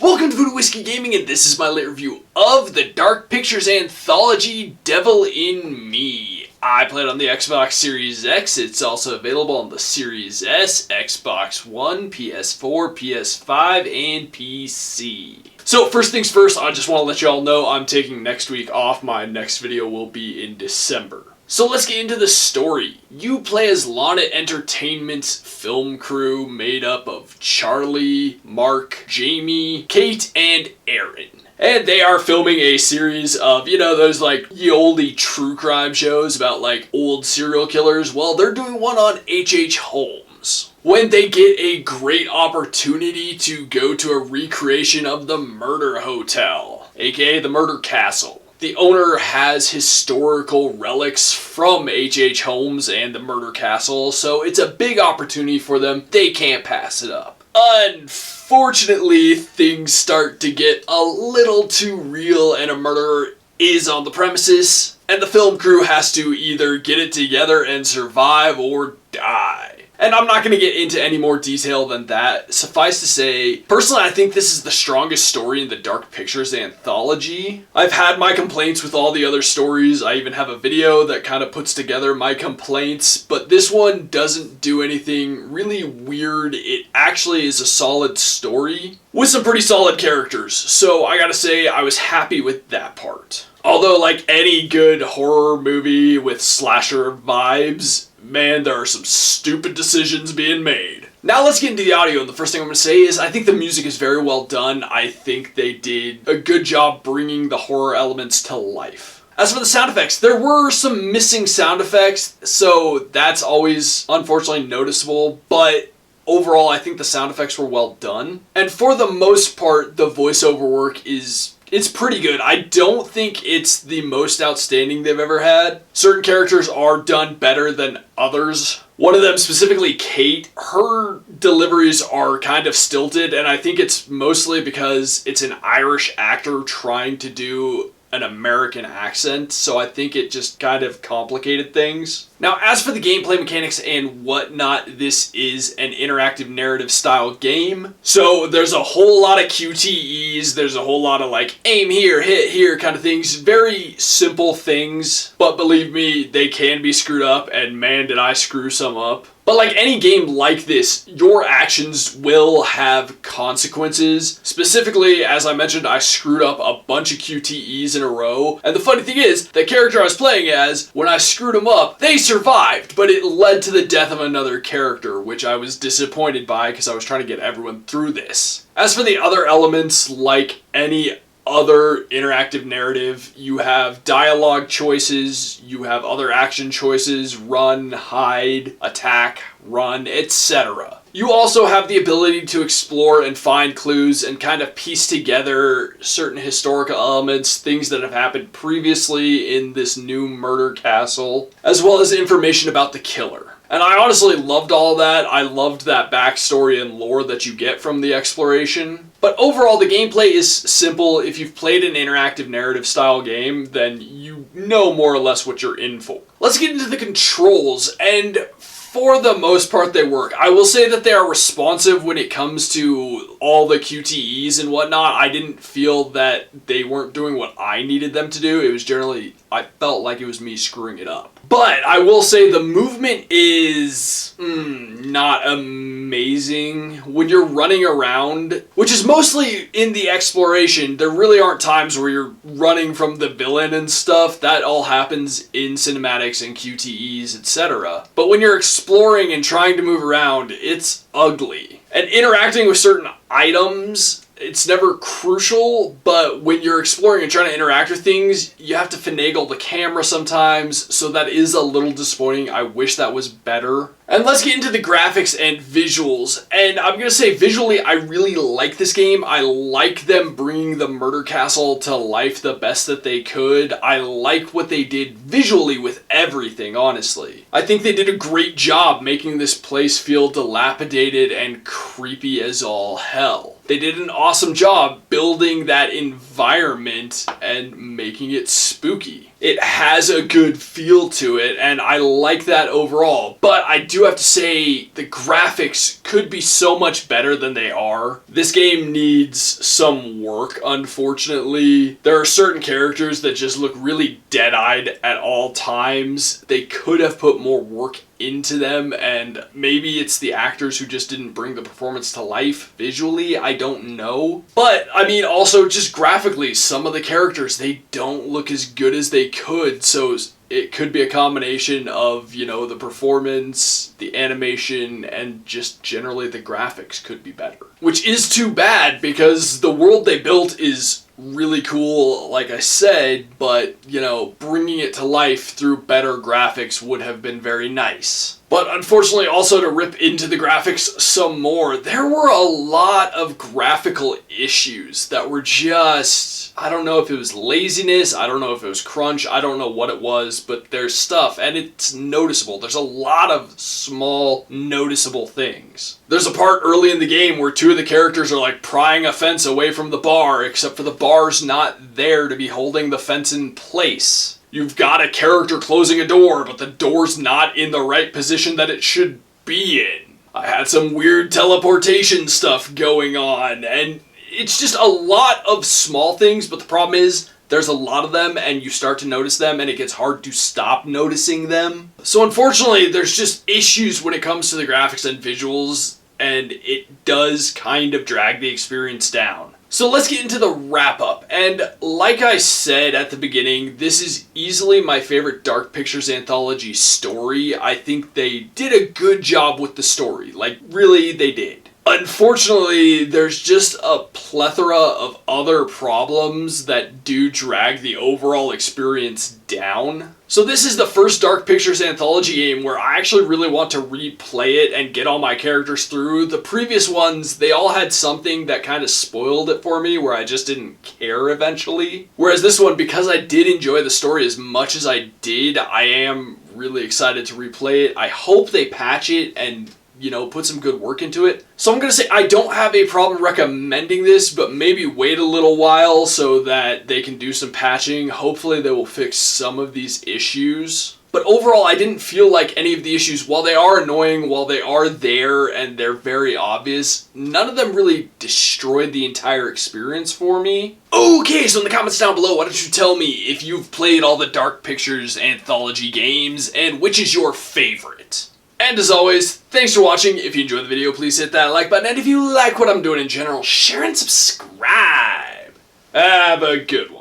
Welcome to Voodoo Whiskey Gaming, and this is my lit review of the Dark Pictures Anthology, Devil in Me. I played on the Xbox Series X. It's also available on the Series S, Xbox One, PS4, PS5, and PC. So first things first, I just want to let you all know I'm taking next week off. My next video will be in December. So let's get into the story. You play as Lana Entertainment's film crew made up of Charlie, Mark, Jamie, Kate, and Aaron. And they are filming a series of, those like ye olde true crime shows about like old serial killers. Well, they're doing one on H.H. Holmes, when they get a great opportunity to go to a recreation of the Murder Hotel, aka the Murder Castle. The owner has historical relics from H.H. Holmes and the Murder Castle, so it's a big opportunity for them. They can't pass it up. Unfortunately, things start to get a little too real and a murderer is on the premises, and the film crew has to either get it together and survive or die. And I'm not going to get into any more detail than that. Suffice to say, personally, I think this is the strongest story in the Dark Pictures Anthology. I've had my complaints with all the other stories. I even have a video that kind of puts together my complaints, but this one doesn't do anything really weird. It actually is a solid story with some pretty solid characters. So I gotta say, I was happy with that part. Although, like any good horror movie with slasher vibes, man, there are some stupid decisions being made. Now let's get into the audio, and the first thing I'm going to say is I think the music is very well done. I think they did a good job bringing the horror elements to life. As for the sound effects, there were some missing sound effects, so that's always unfortunately noticeable, but overall I think the sound effects were well done. And for the most part, the voiceover work it's pretty good. I don't think it's the most outstanding they've ever had. Certain characters are done better than others. One of them, specifically Kate, her deliveries are kind of stilted, and I think it's mostly because it's an Irish actor trying to do an American accent, so I think it just kind of complicated things. Now, as for the gameplay mechanics and whatnot, this is an interactive narrative style game. So there's a whole lot of QTEs, there's a whole lot of like aim here, hit here kind of things. Very simple things, but believe me, they can be screwed up, and man did I screw some up. But like any game like this, your actions will have consequences. Specifically, as I mentioned, I screwed up a bunch of QTEs in a row. And the funny thing is, the character I was playing as, when I screwed them up, they survived, but it led to the death of another character, which I was disappointed by because I was trying to get everyone through this. As for the other elements, like any other interactive narrative, you have dialogue choices, you have other action choices, run, hide, attack, run, etc. You also have the ability to explore and find clues and kind of piece together certain historical elements, things that have happened previously in this new murder castle, as well as information about the killer. And I honestly loved all that. I loved that backstory and lore that you get from the exploration. But overall, the gameplay is simple. If you've played an interactive narrative style game, then you know more or less what you're in for. Let's get into the controls, and for the most part, they work. I will say that they are responsive when it comes to all the QTEs and whatnot. I didn't feel that they weren't doing what I needed them to do. It was generally, I felt like it was me screwing it up. But I will say the movement is not amazing. When you're running around, which is mostly in the exploration, there really aren't times where you're running from the villain and stuff. That all happens in cinematics and QTEs, etc. But when you're exploring and trying to move around, it's ugly. And interacting with certain items, it's never crucial, but when you're exploring and trying to interact with things, you have to finagle the camera sometimes, so that is a little disappointing. I wish that was better. And let's get into the graphics and visuals. And I'm going to say visually, I really like this game. I like them bringing the murder castle to life the best that they could. I like what they did visually with everything, honestly. I think they did a great job making this place feel dilapidated and creepy as all hell. They did an awesome job building that environment and making it spooky. It has a good feel to it, and I like that overall. But I do have to say, the graphics could be so much better than they are. This game needs some work, unfortunately. There are certain characters that just look really dead-eyed at all times. They could have put more work into them, and maybe it's the actors who just didn't bring the performance to life visually. I don't know. But, I mean, also just graphically, some of the characters, they don't look as good as they could, so it could be a combination of, you know, the performance, the animation, and just generally the graphics could be better. Which is too bad, because the world they built is really cool, like I said, but, you know, bringing it to life through better graphics would have been very nice. But unfortunately, also to rip into the graphics some more, there were a lot of graphical issues that were just, I don't know if it was laziness, I don't know if it was crunch, I don't know what it was, but there's stuff, and it's noticeable. There's a lot of small, noticeable things. There's a part early in the game where two of the characters are like prying a fence away from the bar, except for the bar's not there to be holding the fence in place. You've got a character closing a door, but the door's not in the right position that it should be in. I had some weird teleportation stuff going on, and it's just a lot of small things, but the problem is, there's a lot of them, and you start to notice them, and it gets hard to stop noticing them. So unfortunately, there's just issues when it comes to the graphics and visuals, and it does kind of drag the experience down. So let's get into the wrap-up, and like I said at the beginning, this is easily my favorite Dark Pictures Anthology story. I think they did a good job with the story, like really they did. Unfortunately, there's just a plethora of other problems that do drag the overall experience down. So this is the first Dark Pictures Anthology game where I actually really want to replay it and get all my characters through. The previous ones, they all had something that kind of spoiled it for me where I just didn't care eventually. Whereas this one, because I did enjoy the story as much as I did, I am really excited to replay it. I hope they patch it and, you know, put some good work into it. So I'm going to say I don't have a problem recommending this, but maybe wait a little while so that they can do some patching. Hopefully they will fix some of these issues. But overall, I didn't feel like any of the issues, while they are annoying, while they are there and they're very obvious, none of them really destroyed the entire experience for me. Okay, so in the comments down below, why don't you tell me if you've played all the Dark Pictures Anthology games and which is your favorite? And as always, thanks for watching. If you enjoyed the video, please hit that like button. And if you like what I'm doing in general, share and subscribe. Have a good one.